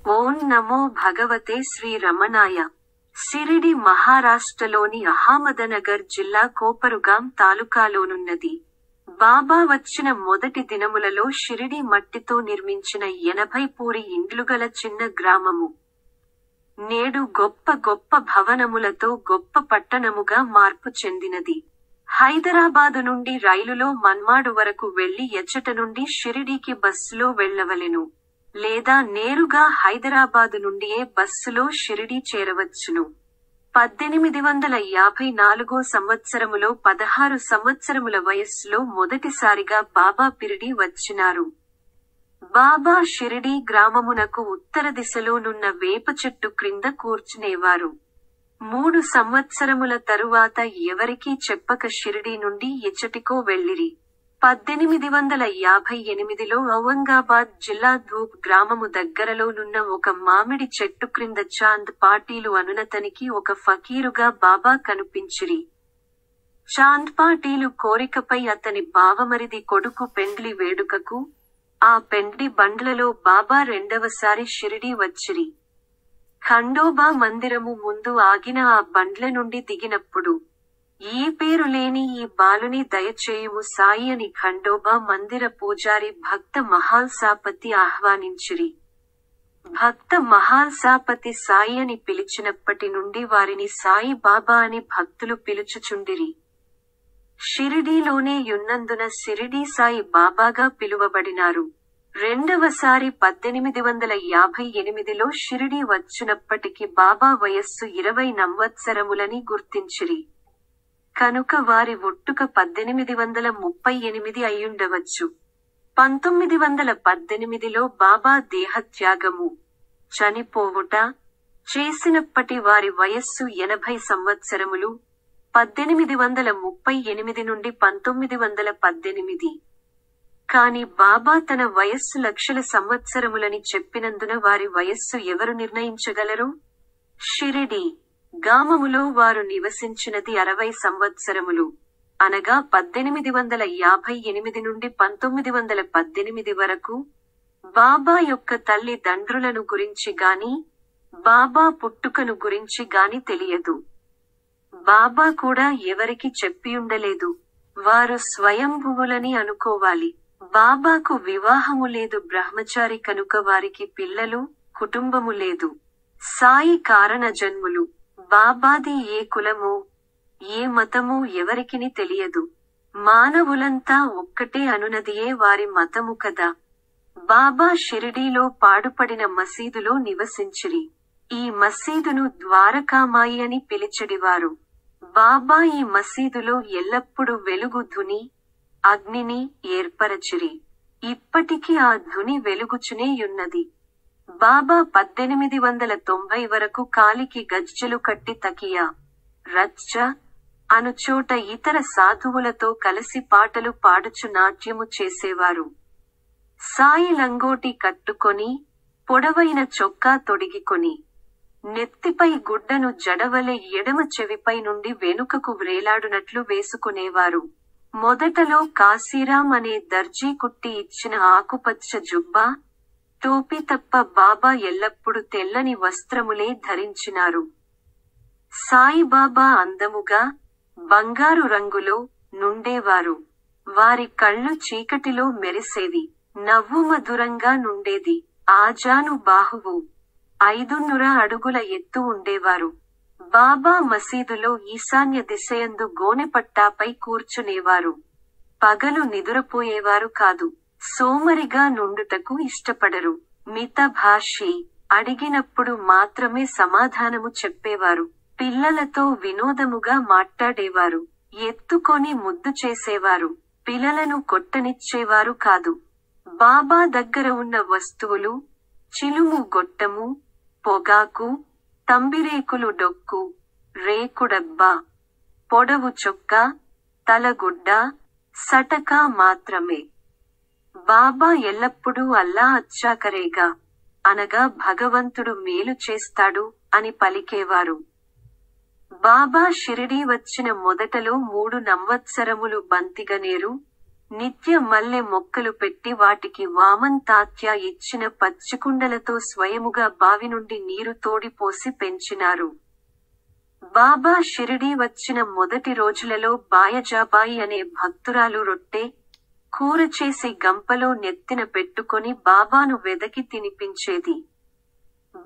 ఓం నమో భగవతే శ్రీ రమణాయ. సిరిడి మహారాష్ట్రలోని అహ్మదనగర్ జిల్లా కోపరుగాం తాలూకాలోనున్నది. బాబా వచ్చిన మొదటి దినములలో షిరిడి మట్టితో నిర్మించిన 80 పూరి ఇండ్లుగల చిన్న గ్రామము నేడు గొప్ప గొప్ప భవనములతో గొప్ప పట్టణముగా మార్పు చెందినది. హైదరాబాదు నుండి రైలులో మన్మాడు వరకు వెళ్లి ఎచ్చట నుండి షిరిడీకి బస్సులో వెళ్లవలెను, లేదా నేరుగా హైదరాబాదు నుండియే బస్సులో షిరిడీ చేరవచ్చును. 1854 సంవత్సరములో 16 సంవత్సరముల వయస్సులో మొదటిసారిగా బాబా పిరిడి వచ్చినారు. బాబా షిరిడీ గ్రామమునకు ఉత్తర దిశలోనున్న వేప చెట్టు క్రింద కూర్చునేవారు. 3 సంవత్సరముల తరువాత ఎవరికీ చెప్పక షిరిడీ నుండి ఎచ్చటికో వెళ్ళిరి. 1858లో ఔరంగాబాద్ జిల్లా ధూప్ గ్రామము దగ్గరలోనున్న ఒక మామిడి చెట్టు క్రింద చాంద్ పాటీలు అనునతనికి ఒక ఫకీరుగా బాబా కనిపించిరి. చాంద్ పాటీలు కోరికపై అతని బావమరిది కొడుకు పెండ్లి వేడుకకు ఆ పెండ్లి బండ్లలో బాబా రెండవసారి షిరిడీ వచ్చిరి. ఖండోబా మందిరము ముందు ఆగిన ఆ బండ్ల నుండి దిగినప్పుడు, ఏ పేరు లేని ఈ బాలుని దయచేయుము సాయి అని ఖండోబా మందిర పూజారి భక్త మహాల్సాపతి ఆహ్వానించిరి. భక్త మహాల్సాపతి సాయి అని పిలిచినప్పటి నుండి వారిని సాయి బాబా అని భక్తులు పిలుచుచుండిరి. షిరిడీలోనే యున్నందున షిరిడీ సాయి బాబాగా పిలువబడినారు. రెండవసారి 1858లో షిరిడీ వచ్చినప్పటికి బాబా వయస్సు 20 సంవత్సరములని గుర్తించిరి. కనుక వారి ఒట్టుక 1838 అయ్యుండవచ్చు. 1918లో బాబా దేహత్యాగము, చనిపోవుట చేసినప్పటి వారి వయస్సు 80 సంవత్సరములు. 1838 నుండి 1918. కాని బాబా తన వయస్సు లక్షల సంవత్సరములని చెప్పినందున వారి వయస్సు ఎవరు నిర్ణయించగలరు? షిరిడీ గ్రామములో వారు నివసించినది 60 సంవత్సరములు, అనగా 1858 నుండి 1918 వరకు. బాబా యొక్క తల్లి దండ్రులను గురించి గాని, బాబా పుట్టుకను గురించి గాని తెలియదు. బాబా కూడా ఎవరికి చెప్పియుండలేదు. వారు స్వయంభువులని అనుకోవాలి. బాబాకు వివాహము లేదు, బ్రహ్మచారి కనుక వారికి పిల్లలు, కుటుంబము లేదు. సాయి కారణ జన్ములు. బాబాది ఏ కులమో, ఏ మతమో ఎవరికిని తెలియదు. మానవులంతా ఒక్కటే అనునదియే వారి మతము కదా. బాబా షిరిడీలో పాడుపడిన మసీదులో నివసించిరి. ఈ మసీదును ద్వారకామాయి అని పిలిచెడివారు. బాబా ఈ మసీదులో ఎల్లప్పుడూ వెలుగు ధుని, అగ్నిని ఏర్పరచిరి. ఇప్పటికీ ఆ ధుని వెలుగుచునే యున్నది. బాబా 1890 వరకు కాలికి గజ్జెలు కట్టి తకియా, రచ్చ అనుచోట ఇతర సాధువులతో కలిసి పాటలు పాడుచు నాట్యము చేసేవారు. సాయి లంగోటి కట్టుకొని, పొడవైన చొక్కా తొడిగికొని, నెత్తిపై గుడ్డను జడవలె ఎడమ చెవిపై నుండి వెనుకకు వ్రేలాడునట్లు వేసుకునేవారు. మొదటలో కాశీరాం అనే దర్జీ కుట్టి ఇచ్చిన ఆకుపచ్చ జుబ్బా, టోపీ తప్ప బాబా ఎల్లప్పుడూ తెల్లని వస్త్రములే ధరించినారు. సాయిబాబా అందముగా, బంగారు రంగులో నుండేవారు. వారి కళ్ళు చీకటిలో మెరిసేవి. నవ్వు మధురంగా నుండేది. ఆజాను బాహువు. 5 అడుగుల ఎత్తు ఉండేవారు. బాబా మసీదులో ఈశాన్య దిశయందు గోనెపట్టాపై కూర్చునేవారు. పగలు నిదురపోయేవారు కాదు. సోమరిగా నుండుటకు ఇష్టపడరు. మితభాషి. అడిగినప్పుడు మాత్రమే సమాధానము చెప్పేవారు. పిల్లలతో వినోదముగా మాట్లాడేవారు. ఎత్తుకొని ముద్దు చేసేవారు. పిల్లలను కొట్టనిచ్చేవారు కాదు. బాబా దగ్గర ఉన్న వస్తువులు, చిలుము గొట్టము, పొగాకు, తంబిరేకులు, డొక్కు, రేకుడబ్బా, పొడవు చొక్కా, తలగుడ్డ, సటకా మాత్రమే. బాబా ఎల్లప్పుడూ అల్లా అచ్చాకరేగా, అనగా భగవంతుడు మేలు చేస్తాడు అని పలికేవారు. బాబా షిరిడీ వచ్చిన మొదటలో 3 సంవత్సరములు బంతిగనేరు, నిత్య మల్లె మొక్కలు పెట్టి వాటికి వామన్ తాత్య ఇచ్చిన పచ్చికుండలతో స్వయముగా బావి నుండి నీరు తోడిపోసి పెంచినారు. బాబా షిరిడీ వచ్చిన మొదటి రోజులలో బాయజాబాయి అనే భక్తురాలు రొట్టె, కూర చేసి గంపలో నెత్తిన పెట్టుకొని బాబాను వెదకి తినిపించేది.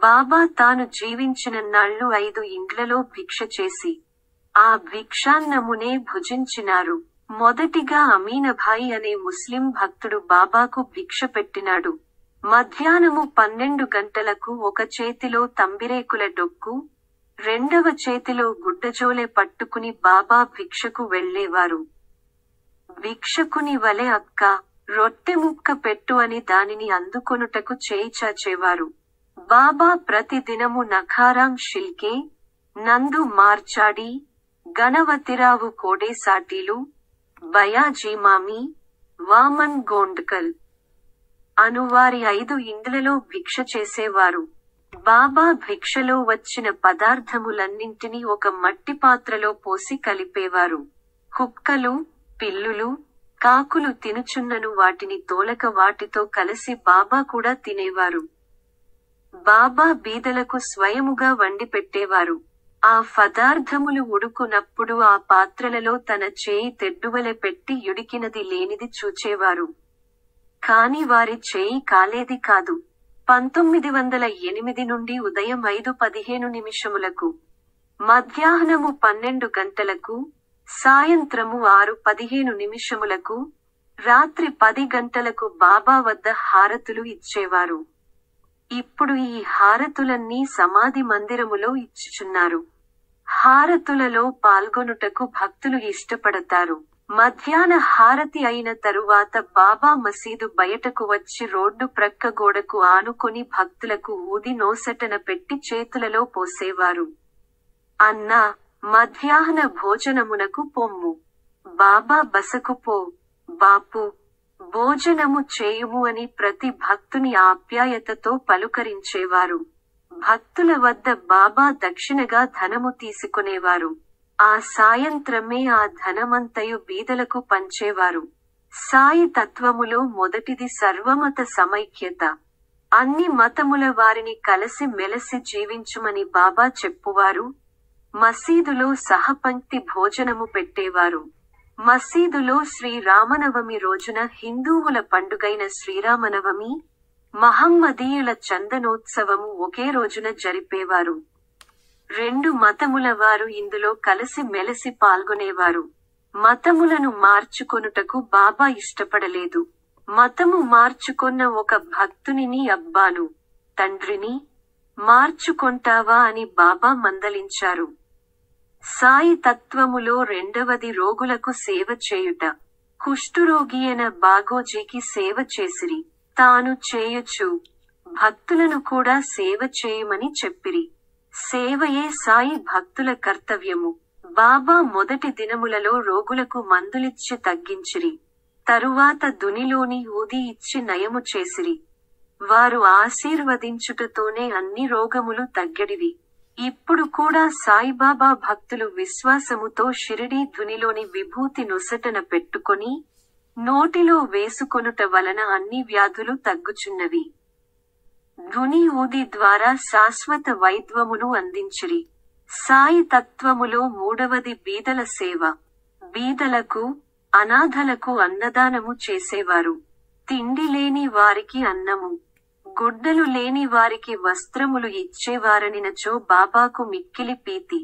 బాబా తాను జీవించినన్నాళ్లు 5 ఇండ్లలో భిక్ష చేసి ఆ భిక్షాన్నమునే భుజించినారు. మొదటిగా అమీనభాయి అనే ముస్లిం భక్తుడు బాబాకు భిక్ష పెట్టినాడు. మధ్యాహ్నము 12 గంటలకు ఒక చేతిలో తంబిరేకుల డొక్కు, రెండవ చేతిలో గుడ్డజోలె పట్టుకుని బాబా భిక్షకు వెళ్లేవారు. భిక్షకుని వలె అక్క, రొట్టె ముక్క పెట్టు అని దానిని అందుకొనుటకు చేయి చాచేవారు. బాబా ప్రతి దినము నఖారాం షిల్కే, నందు మార్చాడి, గణవతిరావు కోడేసాటీలు, బయాజీమామి, వామన్ గోండ్కల్ అనువారి 5 ఇండ్లలో భిక్ష చేసేవారు. బాబా భిక్షలో వచ్చిన పదార్థములన్నింటినీ ఒక మట్టి పాత్రలో పోసి కలిపేవారు. కుక్కలు, పిల్లులు, కాకులు తినుచున్నను వాటిని తోలక వాటితో కలిసి బాబా కూడా తినేవారు. బాబా బీదలకు స్వయముగా వండి పెట్టేవారు. ఆ పదార్థములు ఉడుకునప్పుడు ఆ పాత్రలలో తన చేయి తెడ్డువలె పెట్టి ఉడికినది లేనిది చూచేవారు. కాని వారి చేయి కాలేది కాదు. 1908 నుండి ఉదయం 5:15 మధ్యాహ్నము 12 గంటలకు, సాయంత్రము 6:15 రాత్రి 10 గంటలకు బాబా వద్ద హారతులు ఇచ్చేవారు. ఇప్పుడు ఈ హారతులన్నీ సమాధి మందిరములో ఇచ్చుచున్నారు. హారతులలో పాల్గొనుటకు భక్తులు ఇష్టపడతారు. మధ్యాహ్న హారతి అయిన తరువాత బాబా మసీదు బయటకు వచ్చి రోడ్డు ప్రక్క గోడకు ఆనుకొని భక్తులకు ఊది నోసటన పెట్టి చేతులలో పోసేవారు. అన్నా, మధ్యాహ్న భోజనమునకు పొమ్ము. బాబా బసకు పో, బాపు, భోజనము చేయుము అని ప్రతి భక్తుని ఆప్యాయతతో పలుకరించేవారు. భక్తుల వద్ద బాబా దక్షిణగా ధనము తీసుకునేవారు. ఆ సాయంత్రమే ఆ ధనమంతయు బీదలకు పంచేవారు. సాయి తత్వములో మొదటిది సర్వమత సమైక్యత. అన్ని మతముల వారిని కలిసి మెలసి జీవించుమని బాబా చెప్పువారు. మసీదులో సహపంక్తి భోజనము పెట్టేవారు. మసీదులో శ్రీరామనవమి రోజున హిందువుల పండుగైన శ్రీరామనవమి, మహమ్మదీయుల చందనోత్సవము ఒకే రోజున జరిపేవారు. 2 మతముల వారు ఇందులో కలిసి మెలసి పాల్గొనేవారు. మతములను మార్చుకొనుటకు బాబా ఇష్టపడలేదు. మతము మార్చుకొన్న ఒక భక్తునిని అబ్బాను, తండ్రిని మార్చుకొంటావా అని బాబా మందలించారు. సాయి తత్వములో రెండవది రోగులకు సేవ చేయుట. కుష్ఠురోగియైన బాగోజీకి సేవ చేసిరి. తాను చేయుచు భక్తులను కూడా సేవ చేయుమని చెప్పిరి. సేవయే సాయి భక్తుల కర్తవ్యము. బాబా మొదటి దినములలో రోగులకు మందులిచ్చి తగ్గించిరి. తరువాత దునిలోని ఊది ఇచ్చి నయము చేసిరి. వారు ఆశీర్వదించుటతోనే అన్ని రోగములు తగ్గడివి. ఇప్పుడు కూడా సాయిబాబా భక్తులు విశ్వాసముతో షిరిడీ ధునిలోని విభూతి నొసటన పెట్టుకొని నోటిలో వేసుకొనుట వలన అన్ని వ్యాధులు తగ్గుచున్నవి. ధుని ఊది ద్వారా శాశ్వత వైద్యమును అందించిరి. సాయి తత్వములో మూడవది బీదల సేవ. బీదలకు, అనాథలకు అన్నదానము చేసేవారు. తిండి లేని వారికి అన్నము, గుడ్డలు లేని వారికి వస్త్రములు ఇచ్చేవారనినచో బాబాకు మిక్కిలి ప్రీతి.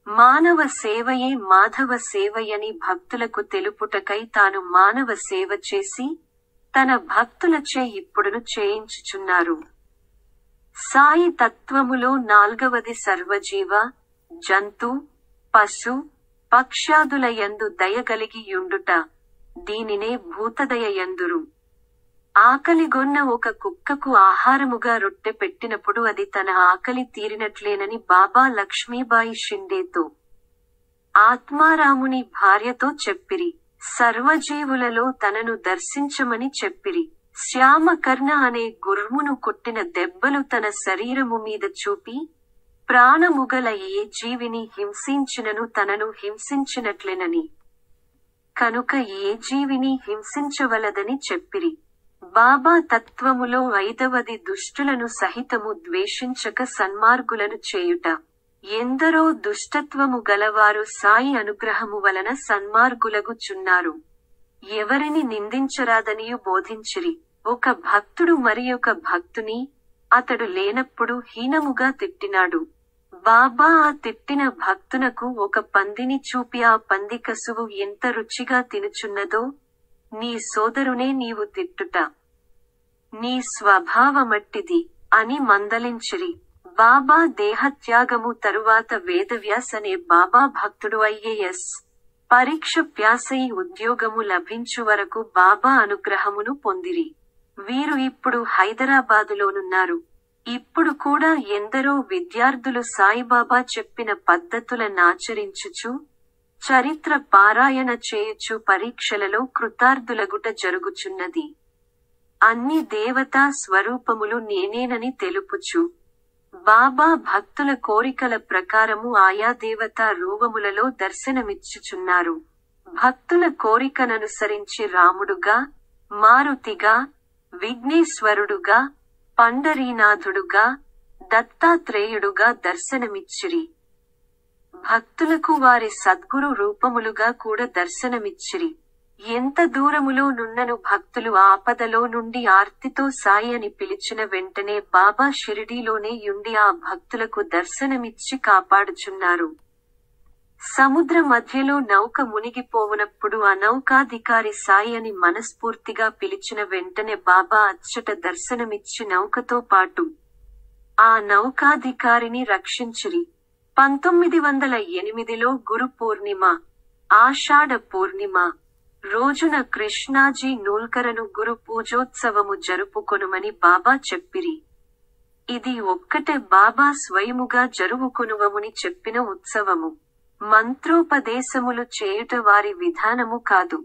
మానవ సేవయే మాధవ సేవయని భక్తులకు తెలుపుటకై తాను మానవ సేవ చేసి తన భక్తులచే ఇప్పుడును చేయించుచున్నారు. సాయి తత్వములో నాల్గవది సర్వజీవ, జంతు, పశు, పక్ష్యాదుల యందు దయగలిగి యుండుట. దీనినే భూతదయ యందురు. ఆకలిగొన్న ఒక కుక్కకు ఆహారముగా రొట్టె పెట్టినప్పుడు అది తన ఆకలి తీరినట్లేనని బాబా లక్ష్మీబాయి షిండేతో, ఆత్మారాముని భార్యతో చెప్పిరి. సర్వజీవులలో తనను దర్శించమని చెప్పిరి. శ్యామకర్ణ అనే గుర్మును కొట్టిన దెబ్బలు తన శరీరము మీద చూపి, ప్రాణముగల ఏ జీవిని హింసించినను తనను హింసించినట్లెనని. కనుక ఏ జీవిని హింసించవలదని చెప్పిరి. బాబా తత్వములో 5వది దుష్టులను సహితము ద్వేషించక సన్మార్గులను చేయుట. ఎందరో దుష్టత్వము గలవారు సాయి అనుగ్రహము వలన సన్మార్గులగుచున్నారు. ఎవరిని నిందించరాదనియు బోధించిరి. ఒక భక్తుడు మరియొక భక్తుని అతడు లేనప్పుడు హీనముగా తిట్టినాడు. బాబా ఆ తిట్టిన భక్తునకు ఒక పందిని చూపి ఆ పంది కసువు ఎంత రుచిగా తినుచున్నదో, నీ సోదరునే నీవు తిట్టుట నీ స్వభావమట్టిది అని మందలించిరి. బాబా దేహత్యాగము తరువాత వేదవ్యాస్ అనే బాబా భక్తుడు IAS పరీక్ష ప్యాసై ఉద్యోగము లభించు వరకు బాబా అనుగ్రహమును పొందిరి. వీరు ఇప్పుడు హైదరాబాదులోనున్నారు. ఇప్పుడు కూడా ఎందరో విద్యార్థులు సాయిబాబా చెప్పిన పద్ధతులనాచరించుచు, చరిత్ర పారాయణ చేయుచు పరీక్షలలో కృతార్థులగుట జరుగుచున్నది. అన్ని దేవతా స్వరూపములు నేనేనని తెలుపుచు, బాబా భక్తుల కోరికల ప్రకారము ఆయా దేవతా రూపములలో దర్శనమిచ్చుచున్నారు. భక్తుల కోరికననుసరించి రాముడుగా, మారుతిగా, విఘ్నేశ్వరుడుగా, పండరీనాథుడుగా, దత్తాత్రేయుడుగా దర్శనమిచ్చిరి. భక్తులకు వారి సద్గురు రూపములుగా కూడా దర్శనమిచ్చిరి. ఎంత దూరములో నున్నను భక్తులు ఆపదలో నుండి ఆర్తితో సాయి అని పిలిచిన వెంటనే బాబా షిరిడీలోనే యుండి ఆ భక్తులకు దర్శనమిచ్చి కాపాడుచున్నారు. సముద్ర మధ్యలో నౌక మునిగిపోవునప్పుడు ఆ నౌకాధికారి సాయి అని మనస్ఫూర్తిగా పిలిచిన వెంటనే బాబా అచ్చట దర్శనమిచ్చి నౌకతో పాటు ఆ నౌకాధికారిని రక్షించిరి. 1908లో గురు పూర్ణిమ, ఆషాఢ పూర్ణిమ రోజున కృష్ణాజీ నూల్కరను గురు పూజోత్సవము జరుపుకొనుమని బాబా చెప్పిరి. ఇది ఒక్కటే బాబా స్వయముగా జరుపుకొనువముని చెప్పిన ఉత్సవము. మంత్రోపదేశములు చేయుట వారి విధానము కాదు.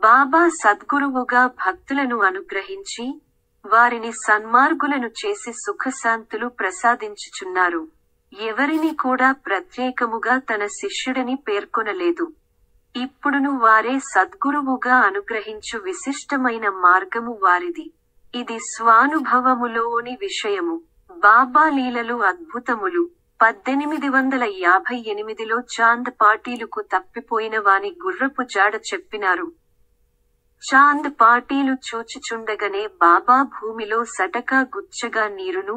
బాబా సద్గురువుగా భక్తులను అనుగ్రహించి, వారిని సన్మార్గులను చేసి సుఖశాంతులు ప్రసాదించుచున్నారు. ఎవరిని కూడా ప్రత్యేకముగా తన శిష్యుడని పేర్కొనలేదు. ఇప్పుడును వారే సద్గురువుగా అనుగ్రహించు విశిష్టమైన మార్గము వారిది. ఇది స్వానుభవములోని విషయము. బాబా లీలలు అద్భుతములు. 1858లో చాంద్ పాటీలుకు తప్పిపోయిన వాని గుర్రపు జాడ చెప్పినారు. చాంద్ పాటీలు చూచుచుండగనే బాబా భూమిలో సటకా గుచ్చగా నీరును,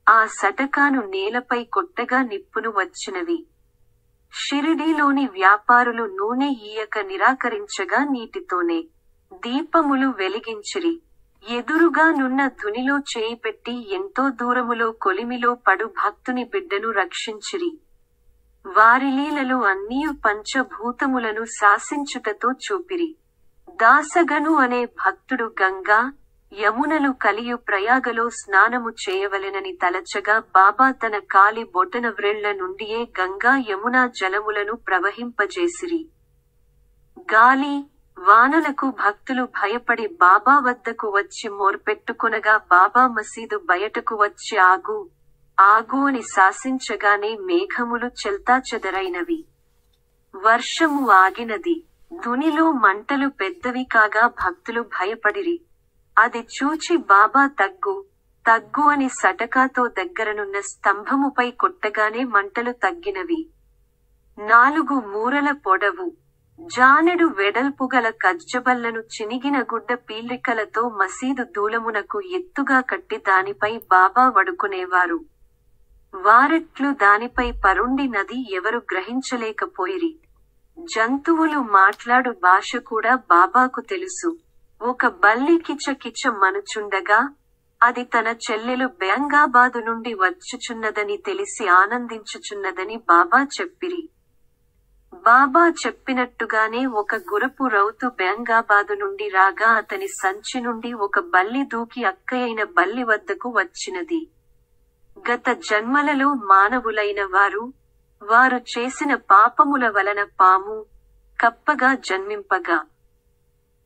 ఆ సటకాను నేలపై కొట్టగా నిప్పును వచ్చినవి. షిరిడీలోని వ్యాపారులు నూనె ఈయక నిరాకరించగా నీటితోనే దీపములు వెలిగించిరి. ఎదురుగా నున్న ధునిలో చేయి పెట్టి ఎంతో దూరములో కొలిమిలో పడు భక్తుని బిడ్డను రక్షించిరి. వారి లీలలు అన్నీయు పంచభూతములను శాసించుటతో చూపిరి. దాసగను అనే భక్తుడు గంగా, యమునలు కలియు ప్రయాగలో స్నానము చేయవలెనని తలచగా బాబా తన కాలి బొటన వ్రేళ్ల నుండియే గంగా యమునా జలములను ప్రవహింపజేసిరి. గాలి, వానలకు భక్తులు భయపడి బాబా వద్దకు వచ్చి మోర్పెట్టుకొనగా బాబా మసీదు బయటకు వచ్చి ఆగు, ఆగు అని శాసించగానే మేఘములు చెల్తాచెదరైనవి. వర్షము ఆగినది. ధునిలో మంటలు పెద్దవి కాగా భక్తులు భయపడిరి. అది చూచి బాబా తగ్గు, తగ్గు అని సటకాతో దగ్గరనున్న స్తంభముపై కొట్టగానే మంటలు తగ్గినవి. 4 మూరల పొడవు, జానెడు వెడల్పుగల కజ్జబల్లను చినిగిన గుడ్డ పీల్రికలతో మసీదు దూలమునకు ఎత్తుగా కట్టి దానిపై బాబా వడుకునేవారు. వారెట్లు దానిపై పరుండి నది ఎవరు గ్రహించలేకపోయిరి. జంతువులు మాట్లాడు భాష కూడా బాబాకు తెలుసు. ఒక బల్లి కిచకిచ మనుచుండగా, అది తన చెల్లెలు బెంగాబాదు నుండి వచ్చుచున్నదని తెలిసి ఆనందించుచున్నదని బాబా చెప్పిరి. బాబా చెప్పినట్టుగానే ఒక గురపు రౌతు బెంగాబాదు నుండి రాగా అతని సంచి నుండి ఒక బల్లి దూకి అక్కయైన బల్లి వద్దకు వచ్చినది. గత జన్మలలో మానవులైన వారు చేసిన పాపముల వలన పాము, కప్పగా జన్మింపగా,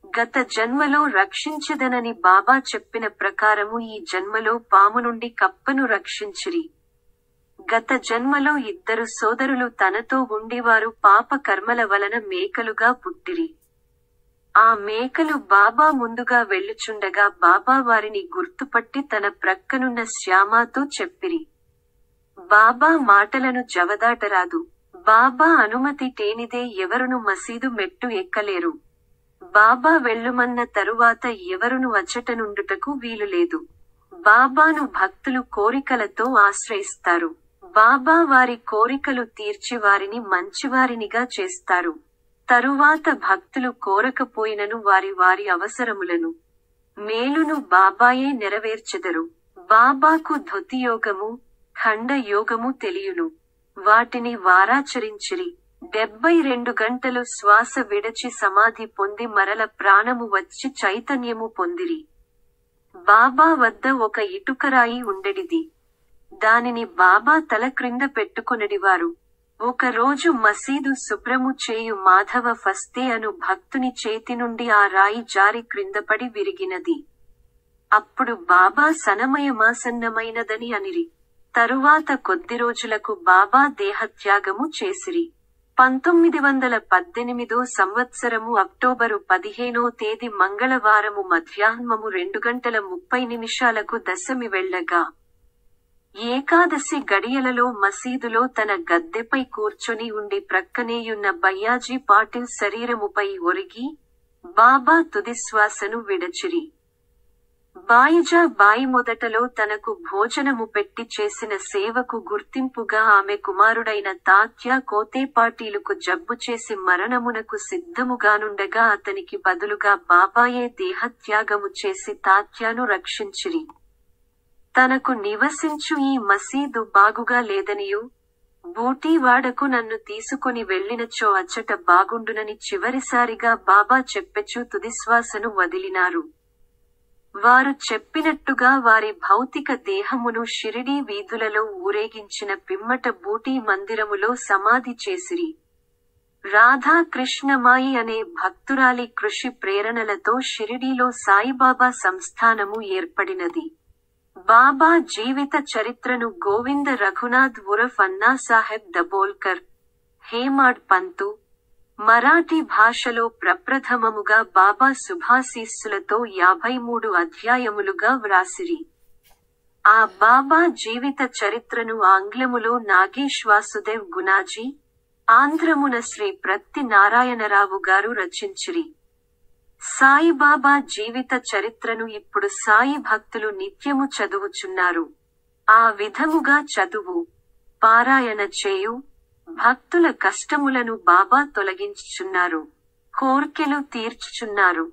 గత జన్మలో రక్షించెదనని బాబా చెప్పిన ప్రకారము ఈ జన్మలో పాము నుండి కప్పను రక్షించిరి. గత జన్మలో 2 సోదరులు తనతో ఉండివారు పాప కర్మల వలన మేకలుగా పుట్టిరి. ఆ మేకలు బాబా ముందుగా వెళ్ళుచుండగా బాబా వారిని గుర్తుపట్టి తన ప్రక్కనున్న శ్యామాతో చెప్పిరి. బాబా మాటలను జవదాటరాదు. బాబా అనుమతి తేనిదే ఎవరును మసీదు మెట్టు ఎక్కలేరు. బాబా వెళ్ళుమన్న తరువాత ఎవరును అచ్చటనుండుటకు వీలులేదు. బాబాను భక్తులు కోరికలతో ఆశ్రయిస్తారు. బాబా వారి కోరికలు తీర్చి వారిని మంచివారినిగా చేస్తారు. తరువాత భక్తులు కోరకపోయినను వారి వారి అవసరములను మేలును బాబాయే నెరవేర్చెదరు. బాబాకు ధృతియోగము, ఖండ యోగము తెలియును. వాటిని వారాచరించిరి. 72 గంటలు శ్వాస విడచి సమాధి పొంది మరల ప్రాణము వచ్చి చైతన్యము పొందిరి. బాబా వద్ద ఒక ఇటుకరాయి ఉండెడిది. దానిని బాబా తల క్రింద పెట్టుకొనడివారు. ఒక రోజు మసీదు శుభ్రము చేయు మాధవ ఫస్తే అను భక్తుని చేతి నుండి ఆ రాయి జారి క్రిందపడి విరిగినది. అప్పుడు బాబా సనమయమాసన్నమైనదని అనిరి. తరువాత కొద్ది రోజులకు బాబా దేహత్యాగము చేసిరి. 1918 సంవత్సరము అక్టోబరు 15వ తేదీ మంగళవారము మధ్యాహ్నము 2:30 దశమి వెళ్ళగా ఏకాదశి గడియలలో మసీదులో తన గద్దెపై కూర్చొని ఉండి ప్రక్కనేయున్న బయ్యాజీ పాటిల్ శరీరముపై ఒరిగి బాబా తుదిశ్వాసను విడచిరి. బాయిజా బాయి మొదటలో తనకు భోజనము పెట్టి చేసిన సేవకు గుర్తింపుగా ఆమె కుమారుడైన తాత్యా కోతేపాటీలుకు జబ్బు చేసి మరణమునకు సిద్ధముగానుండగా అతనికి బదులుగా బాబాయే దేహత్యాగము చేసి తాత్యాను రక్షించిరి. తనకు నివసించు ఈ మసీదు బాగుగా లేదనియూ, బూటీవాడకు నన్ను తీసుకొని వెళ్ళినచో అచ్చట బాగుండునని చివరిసారిగా బాబా చెప్పెచు తుదిశ్వాసను వదిలినారు. వారు చెప్పినట్టుగా వారి భౌతిక దేహమును షిరిడీ వీధులలో ఊరేగించిన పిమ్మట బూటీ మందిరములో సమాధి చేసిరి. రాధాకృష్ణమాయి అనే భక్తురాలి కృషి ప్రేరణలతో షిరిడీలో సాయిబాబా సంస్థానము ఏర్పడినది. బాబా జీవిత చరిత్రను గోవింద రఘునాథ్ ఉరఫ్ అన్నాసాహెబ్ దబోల్కర్, హేమాడ్ పంతు, మరాఠీ భాషలో ప్రప్రథమముగా బాబా శుభాశీస్సులతో 53 అధ్యాయములుగా వ్రాసిరి. ఆ బాబా జీవిత చరిత్రను ఆంగ్లములో నాగేష్ వాసుదేవ్ గునాజీ, ఆంధ్రమున శ్రీ ప్రత్తి నారాయణరావు గారు రచించిరి. సాయిబాబా జీవిత చరిత్రను ఇప్పుడు సాయి భక్తులు నిత్యము చదువుచున్నారు. ఆ విధముగా చదువు, పారాయణ చేయు భక్తుల కష్టములను బాబా తొలగించుచున్నారు. కోర్కెలు తీర్చుచున్నారు.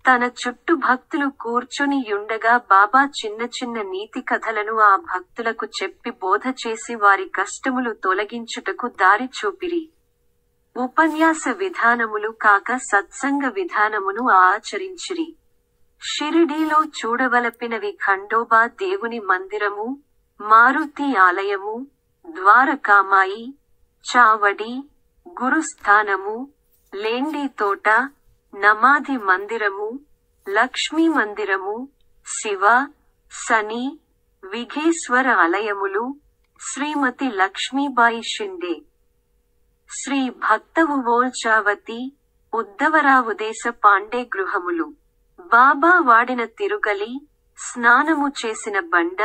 తన చుట్టూ భక్తులు కూర్చొని యుండగా బాబా చిన్న చిన్న నీతి కథలను ఆ భక్తులకు చెప్పి బోధ చేసి వారి కష్టములు తొలగించుటకు దారి చూపిరి. ఉపన్యాస విధానములు కాక సత్సంగ విధానమును ఆచరించిరి. షిరిడీలో చూడవలపినవి ఖండోబా దేవుని మందిరము, మారుతి ఆలయము, ద్వారకామాయి, చావడి, గురుస్థానము, లేండి తోట, నమాధి మందిరము, లక్ష్మీ మందిరము, శివ, శని, విఘేశ్వర ఆలయములు, శ్రీమతి లక్ష్మీబాయి షిండే, శ్రీ భక్తవు వోల్చావతి, ఉద్దవరావు దేశ పాండే గృహములు, బాబా వాడిన తిరుగలి, స్నానము చేసిన బండ,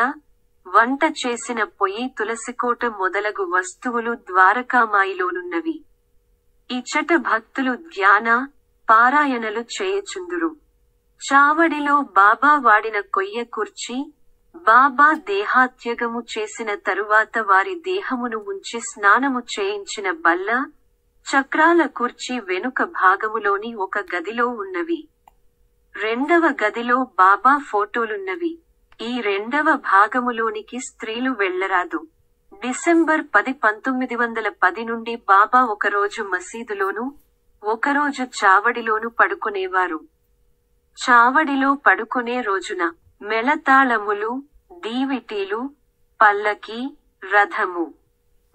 వంట చేసిన పొయ్యి, తులసికోట మొదలగు వస్తువులు ద్వారకామాయిలోనున్నవి. ఇచ్చట భక్తులు ధ్యాన, పారాయణలు చేయుచుందురు. చావడిలో బాబా వాడిన కొయ్య కుర్చీ, బాబా దేహాత్యగము చేసిన తరువాత వారి దేహమును ఉంచి స్నానము చేయించిన బల్ల, చక్రాల కుర్చీ వెనుక భాగములోని ఒక గదిలో ఉన్నవి. రెండవ గదిలో బాబా ఫోటోలున్నవి. ఈ రెండవ భాగములోనికి స్త్రీలు వెళ్లరాదు. డిసెంబర్ 10, 1910 నుండి బాబా ఒకరోజు మసీదులోను, ఒకరోజు చావడిలోను పడుకునేవారు. చావడిలో పడుకునే రోజున మెళతాళములు, డీవిటీలు, పల్లకి, రథము,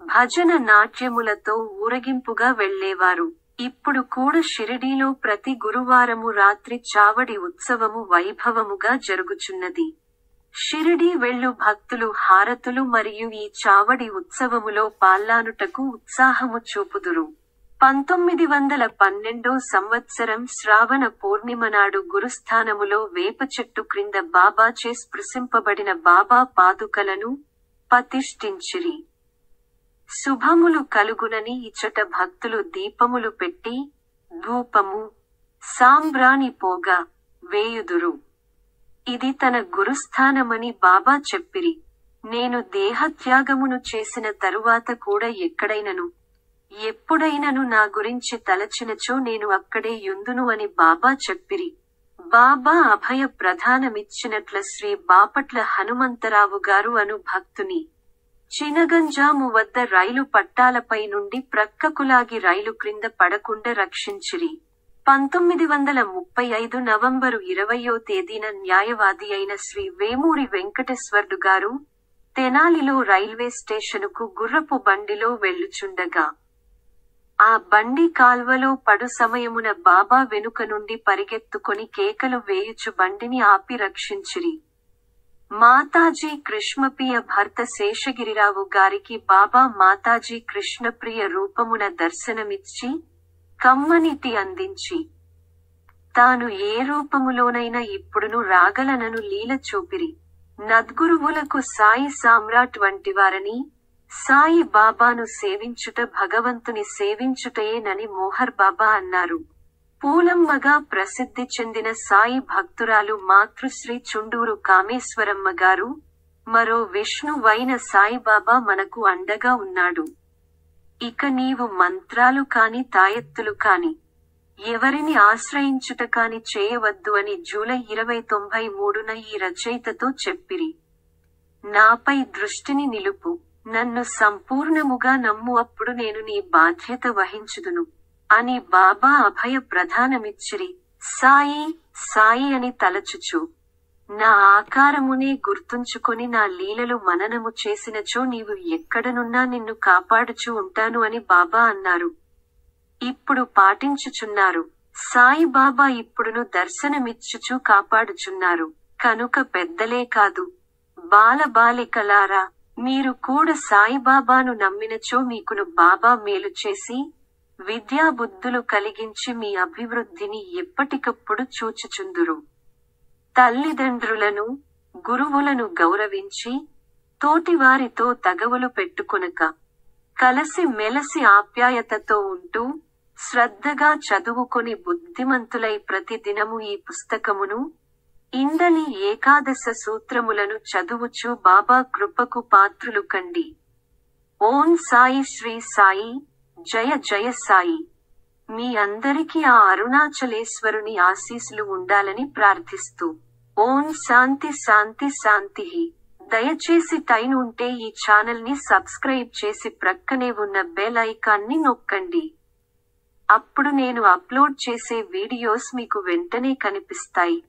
భజన నాట్యములతో ఊరగింపుగా వెళ్లేవారు. ఇప్పుడు కూడా షిరిడీలో ప్రతి గురువారము రాత్రి చావడి ఉత్సవము వైభవముగా జరుగుచున్నది. షిరిడీ వెళ్ళు భక్తులు హారతులు మరియు ఈ చావడి ఉత్సవములో పాల్లానుటకు ఉత్సాహము చూపుదురు. 1912 సంవత్సరం శ్రావణ పూర్ణిమ నాడు గురుస్థానములో వేప చెట్టు క్రింద బాబాచే స్పృశింపబడిన బాబా పాదుకలను ప్రతిష్ఠించిరి. శుభములు కలుగునని ఇచ్చట భక్తులు దీపములు పెట్టి ధూపము సాంబ్రాణి పోగ వేయుదురు. ఇది తన గురుస్థానమని బాబా చెప్పిరి. నేను దేహత్యాగమును చేసిన తరువాత కూడా ఎక్కడైనను ఎప్పుడైనను నా గురించి తలచినచో నేను అక్కడే యుందును అని బాబా చెప్పిరి. బాబా అభయ ప్రధానమిచ్చినట్ల శ్రీ బాపట్ల హనుమంతరావు గారు అను భక్తుని చినగంజాము వద్ద రైలు పట్టాలపై నుండి ప్రక్కకులాగి రైలు క్రింద పడకుండా రక్షించిరి. 1935 నవంబరు 20వ తేదీన న్యాయవాది అయిన శ్రీ వేమూరి వెంకటేశ్వర్లు గారు తెనాలిలో రైల్వే స్టేషనుకు గుర్రపు బండిలో వెళ్ళుచుండగా ఆ బండి కాల్వలో పడు సమయమున బాబా వెనుక నుండి పరిగెత్తుకొని కేకలు వేయుచు బండిని ఆపి రక్షించిరి. మాతాజీ కృష్ణప్రియ భర్త శేషగిరిరావు గారికి బాబా మాతాజీ కృష్ణప్రియ రూపమున దర్శనమిచ్చి కమ్మనిటి అందించి తాను ఏ రూపములోనైనా ఇప్పుడును రాగలనను లీల చూపిరి. నద్గురువులకు సాయి సామ్రాట్ వంటివారని, సాయి బాబాను సేవించుట భగవంతుని సేవించుటయేనని మోహర్ బాబా అన్నారు. పూలమ్మగా ప్రసిద్ధి చెందిన సాయి భక్తురాలు మాతృశ్రీ చుండూరు కామేశ్వరమ్మ గారు, మరో విష్ణువైన సాయిబాబా మనకు అండగా ఉన్నాడు. ఇక నీవు మంత్రాలు కాని తాయెత్తులు కాని ఎవరిని ఆశ్రయించుట కాని చేయవద్దు అని జూలై 2093న ఈ రచయితతో చెప్పిరి. నాపై దృష్టిని నిలుపు, నన్ను సంపూర్ణముగా నమ్ము, అప్పుడు నేను నీ బాధ్యత వహించుదును అని బాబా అభయ ప్రధానమిచ్చిరి. సాయి సాయి అని తలచుచు నా ఆకారమునే గుర్తుంచుకొని నా లీలలు మననము చేసినచో నీవు ఎక్కడనున్నా నిన్ను కాపాడుచు ఉంటాను అని బాబా అన్నారు. ఇప్పుడు పాటించుచున్నారు. సాయి బాబా ఇప్పుడును దర్శనమిచ్చుచు కాపాడుచున్నారు. కనుక పెద్దలే కాదు, బాలబాలికలారా, మీరు కూడా సాయిబాబాను నమ్మినచో మీకును బాబా మేలు చేసి విద్యాబుద్ధులు కలిగించి మీ అభివృద్ధిని ఎప్పటికప్పుడు చూచుచుందురు. తల్లిదండ్రులను గురువులను గౌరవించి తోటివారితో తగవులు పెట్టుకొనక కలసి మెలసి ఆప్యాయతతో ఉంటూ శ్రద్ధగా చదువుకొని బుద్ధిమంతులై ప్రతిదినము ఈ పుస్తకమును ఇందలి ఏకాదశ సూత్రములను చదువుచు బాబా కృపకు పాత్రులు కండి. ఓం సాయి శ్రీ సాయి, జయ జయ సాయి. మీ అందరికీ ఆ అరుణాచలేశ్వరుని ఆశీస్సులు ఉండాలని ప్రార్థిస్తూ ఓం శాంతి శాంతి శాంతి. దయచేసి టైం ఉంటే ఈ ఛానల్ ని సబ్స్క్రైబ్ చేసి ప్రక్కనే ఉన్న బెల్ ఐకాన్ని నొక్కండి. అప్పుడు నేను అప్లోడ్ చేసే వీడియోస్ మీకు వెంటనే కనిపిస్తాయి.